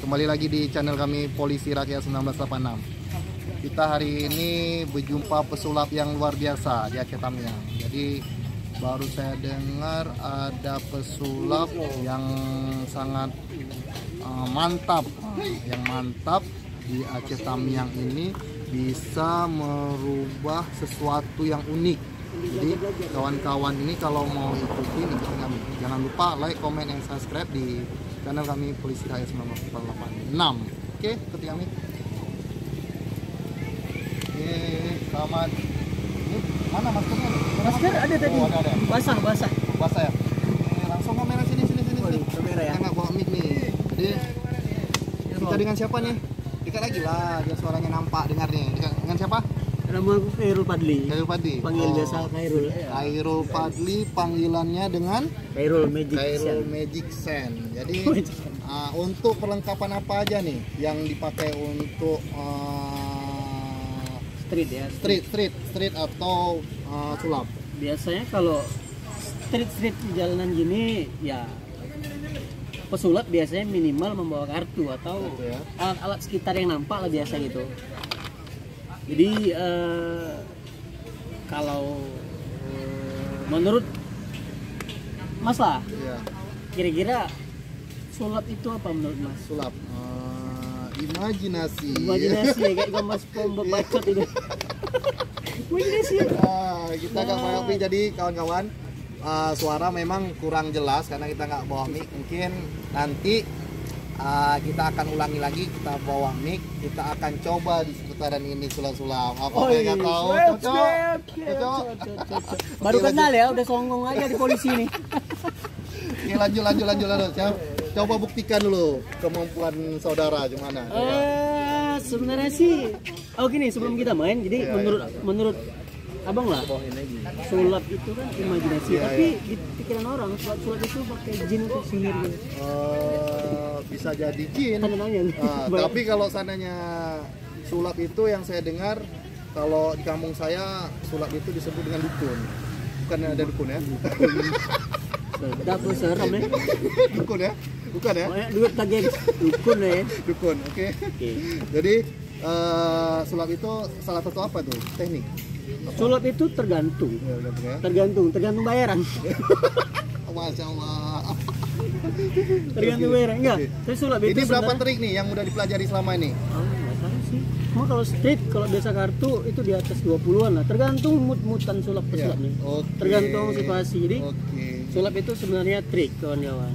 Kembali lagi di channel kami Polisi Rakyat 1986. Kita hari ini berjumpa pesulap yang luar biasa di Aceh Tamiang. Jadi baru saya dengar ada pesulap yang sangat mantap, di Aceh Tamiang ini bisa merubah sesuatu yang unik. Jadi kawan-kawan ini kalau mau ikutin kami, jangan lupa like, comment, dan subscribe di channel kami Polisi Rakyat 1986. Oke, ikuti kami. Selamat. Ini mana maskernya? Masker ada tadi. Oh, ada. Basah ya. Langsung kamera sini. Kamera ya. Kita nggak bawa mic nih. Jadi kita dengan siapa nih? Dekat lagi lah, biar suaranya nampak dengar nih. Dengan siapa? Nama aku Khairul Fadli. Khairul Fadli. Panggil biasa Khairul. Khairul Fadli, panggilannya dengan Khairul Magic. Khairul Magic Sand. Jadi untuk perlengkapan apa aja nih yang dipakai untuk Street ya. street atau sulap? Biasanya kalau street di jalanan gini ya pesulap biasanya minimal membawa kartu atau ya. alat-alat sekitar yang nampak lah biasa gitu. Jadi kalau menurut Mas lah, Iya. kira-kira sulap itu apa menurut Mas? Sulap. Imajinasi Ya, kayak gambar SpongeBob bacot itu. Imajinasi. Kita nggak bawa mic, jadi kawan-kawan suara memang kurang jelas karena kita nggak bawa mic. Mungkin nanti kita akan ulangi lagi, kita bawa mic, kita akan coba di seputaran ini sulap-sulap. Apa yang nggak tahu? Cocok. Baru kenal ya, udah songong aja di polisi nih. Oke, lanjut. Coba buktikan dulu kemampuan saudara gimana. Sebenarnya sih, gini sebelum kita main, jadi menurut abang lah, sulap itu kan imajinasi, tapi di pikiran orang sulap itu pakai jin atau sihir gitu. Bisa jadi jin. Tapi kalau seandainya sulap itu yang saya dengar, kalau di kampung saya sulap itu disebut dengan dukun. Bukan ada dukun ya? Sedap serem nih. Dukun ya? Bukan ya? Banyak duit lagi dukun ya. Dukun, oke. Jadi sulap itu salah satu apa tuh? Teknik? Sulap itu tergantung. Ya. Tergantung bayaran. Masya Allah. Tergantung bayaran. Enggak. Tapi sulap itu ini berapa trik nih yang udah dipelajari selama ini? Nggak tahu sih. Cuma kalau street, kalau biasa kartu itu di atas 20-an lah. Tergantung mood-moodan sulap pesulap nih. Tergantung situasi. Jadi sulap itu sebenarnya trik kawan-kawan.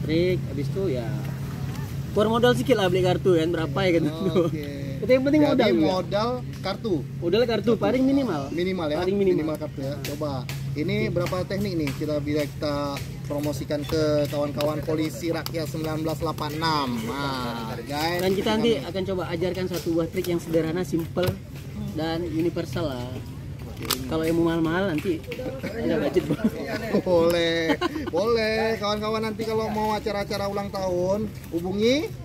Trik, habis itu ya keluar modal sedikit lah beli kartu kan, berapa ya kan. Itu yang penting modal. Jadi modal kartu. Modal kartu paling minimal. Minimal ya. Paling minimal kartu ya. Coba. Ini berapa teknik nih kita promosikan ke kawan-kawan Polisi Rakyat 1986. Nah, guys. Dan kita nanti akan coba ajarkan satu buah trik yang sederhana, simple dan universal lah. Kalau yang mau mahal-mahal nanti ada budget. Boleh kawan-kawan, nanti kalau mau acara-acara ulang tahun hubungi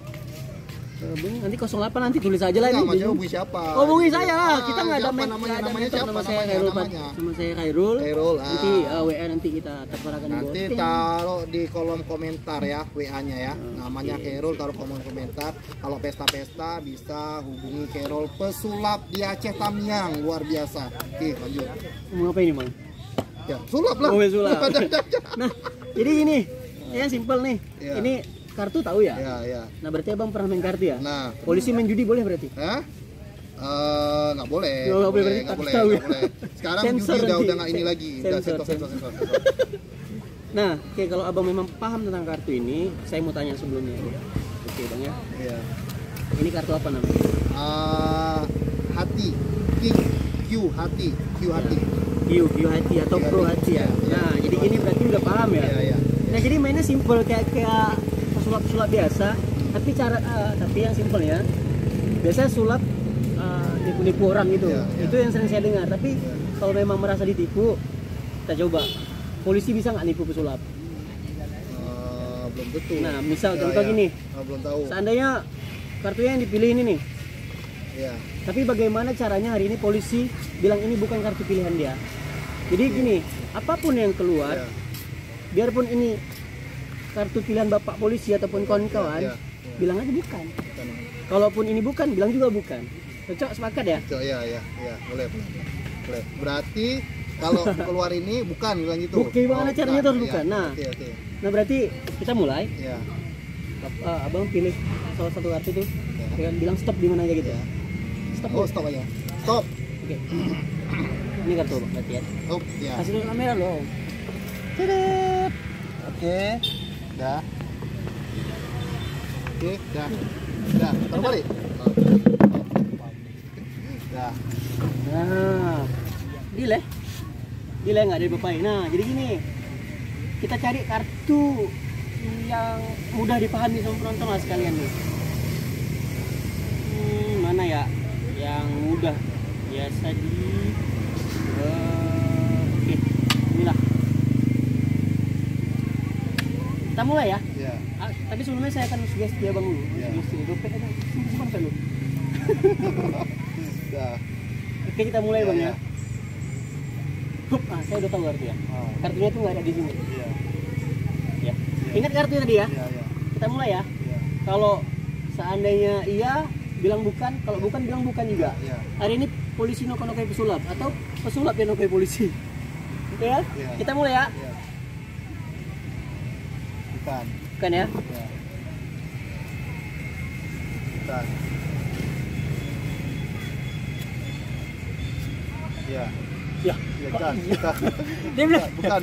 nanti 08 nanti tulis aja lah ini. Hubungi siapa? Hubungi saya. Kita nggak ada namanya siapa? Nama saya Khairul. Nama saya Khairul. Nanti WA nanti kita terterakan di bawah. Nanti taruh di kolom komentar ya, WA-nya ya. Namanya Khairul, taruh kolom komentar. Kalau pesta-pesta bisa hubungi Khairul, pesulap di Aceh Tamiang, luar biasa. Oke, lanjut. Mau apa ini, Bang? Ya, sulap lah. Sulap. Nah, jadi gini. Ya simpel nih. Ini kartu tahu ya? Iya. Nah, berarti Abang pernah main kartu ya? Nah, polisi main judi boleh berarti? Nggak boleh. Nggak boleh. Sekarang judi udah nggak ini lagi. Sensor. Nah, kalau Abang memang paham tentang kartu ini, saya mau tanya sebelumnya. Oke, Bang ya. Iya. Ini kartu apa namanya? Hati. Q hati. Q hati atau Pro hati ya. Nah, jadi ini berarti udah paham ya? Iya. Nah, jadi mainnya simple kayak sulap biasa, tapi yang simpel ya. Biasanya sulap nipu-nipu orang gitu. Itu yang sering saya dengar. Tapi kalau memang merasa ditipu, kita coba. Polisi bisa nggak nipu pesulap? Belum tentu. Nah, misal contoh gini. Belum tahu. Seandainya kartunya yang dipilih ini nih. Iya. Tapi bagaimana caranya hari ini polisi bilang ini bukan kartu pilihan dia? Jadi gini, apapun yang keluar, biarpun ini kartu pilihan bapak polisi ataupun kawan-kawan, bilang aja bukan. Kalaupun ini bukan, bilang juga bukan. Cocok, sepakat ya? Cocok, ya, boleh. Berarti kalau keluar ini bukan, bilang gitu. Oke, gimana caranya tuh bukan? Ya. Nah, Oke. nah berarti kita mulai. Ya. Abang pilih salah satu kartu tuh, ya. Bilang stop di mana aja gitu. Ya. Stop. Oh, stop aja. Stop. Oke. Ini kartu Bang, berarti ya. Oh, ya. Kasih dulu kamera loh. Oke. Dah. Oke, dah. Taruh balik. Dah. Nah, delay nggak dari Bapak. Nah, jadi gini, kita cari kartu yang mudah dipahami sama penonton lah sekalian nih. Mana ya? Yang mudah. Biasa di. Oke, inilah. Kita mulai ya. Ya. Tapi sebelumnya saya akan sugesti abang dulu. Sugesti dompet aja. Simpan dulu. Dah. Oke, kita mulai bang ya. Hup, saya udah tahu kartu ya. Kartunya tuh nggak ada di sini. Ya. Ingat kartunya tadi ya? Kita mulai ya. Kalau seandainya iya, bilang bukan. Kalau bukan, bilang bukan juga. Hari ini polisi nokai pesulap atau pesulap yang nokai polisi. Oke ya? Kita mulai ya. Bukan ya? Bukan. Ya. Bukan. Dia bilang Bukan.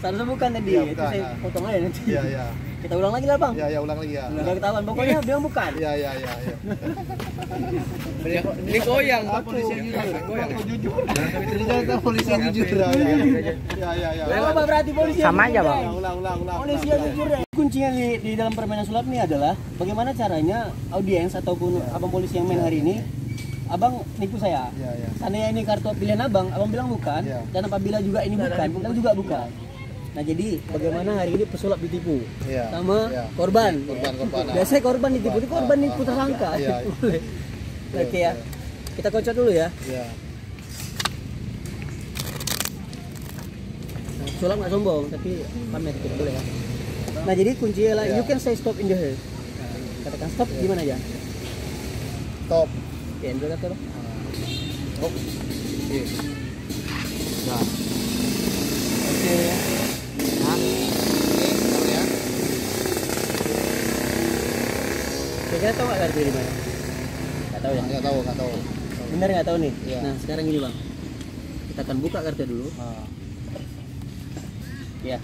seharusnya bukan tadi. Ya, Itu saya potong aja nanti. Iya. Kita ulang lagi lah bang. Ya, ulang lagi ya. Udah ketahuan pokoknya bilang bukan. Iya. Ini goyang, polisi yang jujur. Jujur. Polisi yang jujur. Ya. Apa berarti polisi Sama aja bang. Ulang. Polisi yang jujur ya. Kuncinya di dalam permainan sulap ini adalah bagaimana caranya audiens ataupun abang polisi yang main hari ini, abang nipu saya. Iya. Seandainya ini kartu pilihan abang bilang bukan. Iya. Dan apabila juga ini bukan, bilang juga bukan. Nah jadi bagaimana hari ini pesulap ditipu sama korban. Korban. Biasanya korban ditipu, ini korban nipu tersangka. Iya. Oke ya, kita kocok dulu ya. Iya. Sulap nggak sombong, tapi pamer gitu boleh ya. Nah jadi kuncinya lah, you can say stop in the air. Katakan stop gimana aja? Stop. Ya, ambil kata bang. Oke. Nah. Oke. Nah. Ini ya. Kira-kira tahu nggak kartu di mana? Nggak tahu ya? Nggak tahu. Bener nggak tahu nih? Iya. Nah sekarang gini bang, kita akan buka kartu dulu. Ya.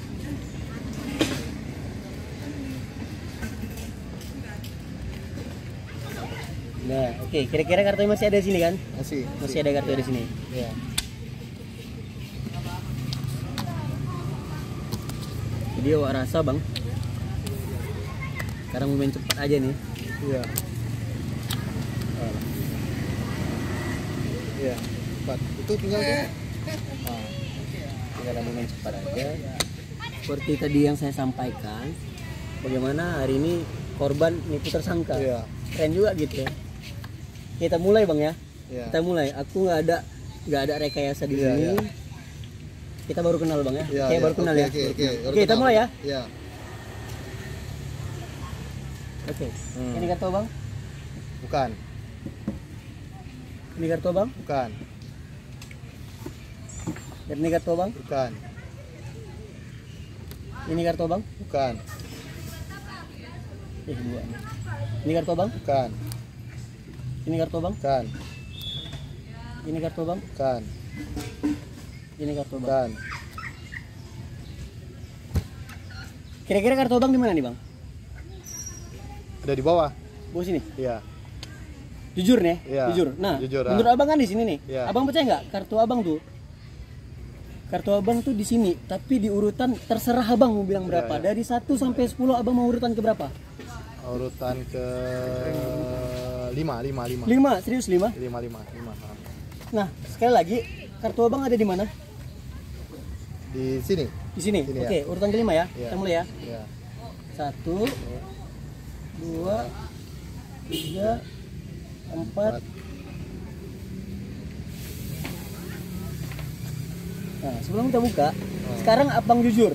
Nah, oke. Kira-kira kartunya masih ada di sini kan? Masih ada kartu di sini. Iya. Jadi awak rasa bang, sekarang mau main cepat aja nih. Iya. Iya. Cepat. Itu tinggal tuh. Tinggal mau main cepat aja. Seperti tadi yang saya sampaikan, bagaimana hari ini korban nipu tersangka. Iya. Keren juga gitu ya. Kita mulai bang ya. Iya. Kita mulai. Aku nggak ada rekayasa di sini. Iya. Kita baru kenal bang ya. Iya, Oke, baru kenal ya. Oke, kita mulai ya. Iya. Oke. Ini kartu bang. Bukan. Ini kartu bang. Bukan. Dan ini kartu bang. Bukan. Ini kartu bang. Bukan. Dua. Ini kartu bang. Bukan. Ini kartu bang. Bukan. Ini kartu bang. Bukan. Ini kartu bang. Bukan. Kira-kira kartu bang di mana nih bang? Ada di bawah. Bawah sini. Iya. Jujur nih. Iya. Jujur. Nah, Jujur, menurut abang kan di sini nih. Iya. Abang percaya nggak kartu abang tuh? Kartu abang tuh di sini, tapi di urutan terserah abang mau bilang berapa. Iya. Dari 1 sampai 10 abang mau urutan ke berapa? Urutan ke 5. 5, serius 5? 5. Nah, sekali lagi, kartu abang ada di mana? Di sini. Di sini. Sini, Oke, urutan kelima ya. Iya. Kita mulai ya. Iya. 1, 2, 3, 4. Nah, sebelum kita buka, sekarang abang jujur.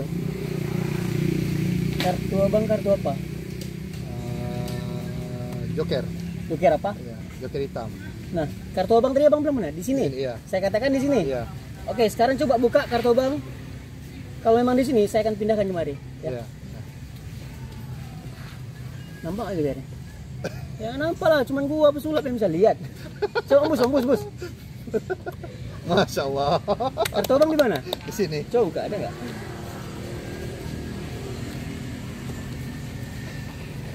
Kartu abang kartu apa? Joker. Joker apa? Iya, joker hitam. Nah, kartu abang tadi abang bilang mana? Di sini. Iya. Saya katakan di sini. Iya. Oke, sekarang coba buka kartu abang. Kalau memang di sini, saya akan pindahkan kemari. Ya. Iya. Nampak aja biar. Ya nampak lah, cuman gua pesulap yang bisa lihat. Coba bus. Masya Allah. Kartu abang di mana? Di sini. Coba buka, ada nggak?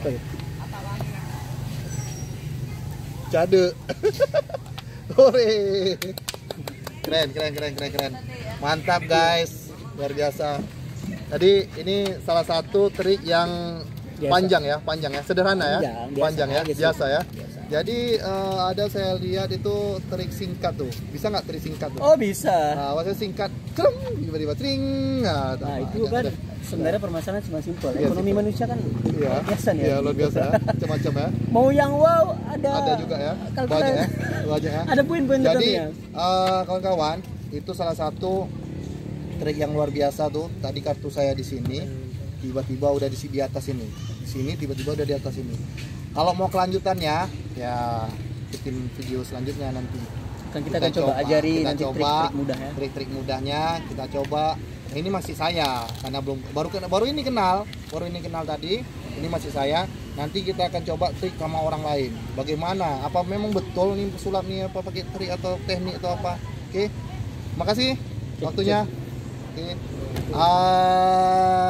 Oke. Cade. Hore. Keren. Mantap guys. Luar biasa. Tadi ini salah satu trik yang panjang ya, sederhana ya, panjang ya, biasa ya. Jadi ada saya lihat itu trik singkat tuh, bisa nggak trik singkat tuh? Oh bisa. Nah, maksudnya singkat, cereng, tiba-tiba tring. Nah, itu kan sebenarnya permasalahan cuma simpel. Iya, Ekonomi simpel. manusia kan Iya, biasa nih. Iya, luar biasa, macam-macam ya. Mau yang wow ada juga ya, kalau banyak kita- ya, banyak ya. Ada poin-poin Jadi tertentunya. kawan-kawan, itu salah satu trik yang luar biasa tuh. Tadi kartu saya di sini, tiba-tiba udah di atas ini. Di sini tiba-tiba udah di atas ini. Kalau mau kelanjutannya, ya bikin video selanjutnya nanti. Kan kita akan coba ajari kita nanti coba trik-trik mudah ya. Trik-trik mudahnya kita coba. Nah, ini masih saya karena baru ini kenal tadi. Ini masih saya. Nanti kita akan coba trik sama orang lain. Bagaimana? Apa memang betul nih pesulap nih apa pakai trik atau teknik atau apa? Oke. Makasih waktunya. Oke.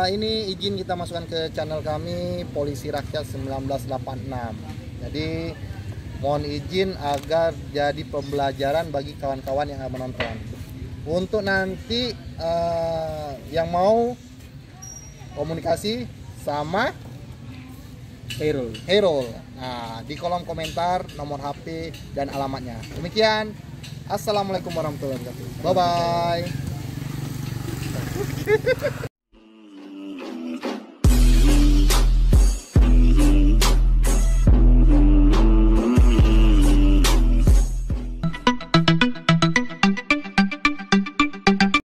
Ini izin kita masukkan ke channel kami Polisi Rakyat 1986. Jadi mohon izin agar jadi pembelajaran bagi kawan-kawan yang akan menonton. Untuk nanti yang mau komunikasi sama Herul. Nah, di kolom komentar nomor HP dan alamatnya. Demikian. Assalamualaikum warahmatullahi wabarakatuh. Bye bye.